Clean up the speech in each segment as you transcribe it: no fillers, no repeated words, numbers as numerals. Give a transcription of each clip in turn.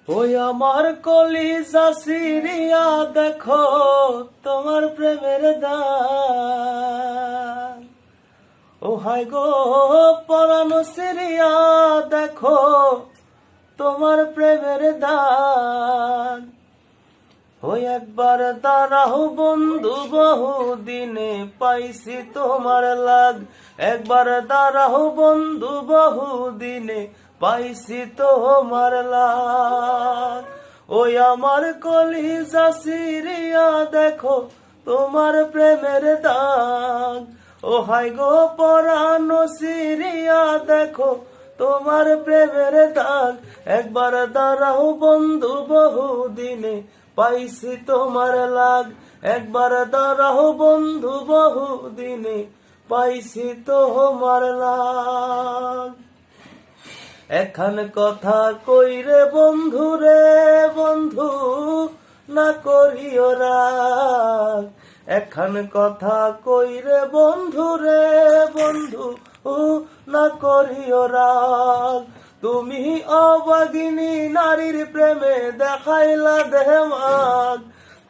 ওই আমার কলিজা সিরিয়া দেখো তোমার প্রেমের দান। ও হায় গো পরানো সিরিয়া দেখো তোমার প্রেমের দান। ওই একবার দাঁড়াও বন্ধু বহু দিনে পাইছি তোমার লাগ। একবার দাঁড়াও বন্ধু বহু দিনে পাইছি তোমার লাগ। ওই আমার কলিজা সিরিয়া দেখো তোমার প্রেমের দাগ। ও হায় গো পরানো সিরিয়া দেখো তোমার প্রেমের দাগ। একবার দাঁড়াও বন্ধু বহু দিনে পাইছি তোমার লাগ। একবার দাঁড়াও বন্ধু বহু দিনে পাইছি তোমার লাগ। এখন কথা কইরে বন্ধু রে বন্ধু না করিও রাগ। এখন কথা কইরে বন্ধু রে বন্ধু না করিও রাগ। তুমি অভাগিনী নারীর প্রেমে দেখাইলা দেহমাগ।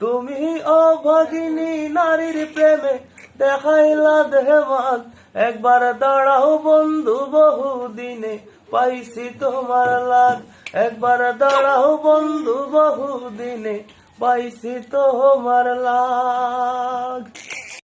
তুমি অভাগিনী নারীর প্রেমে দেখাইলা দেহমাগ। একবার দাঁড়াও বন্ধু বহু দিনে পাইছি তোমার লাগ। একবার দাঁড়াও বন্ধু বহু দিনে পাইছি তোমার লাগ।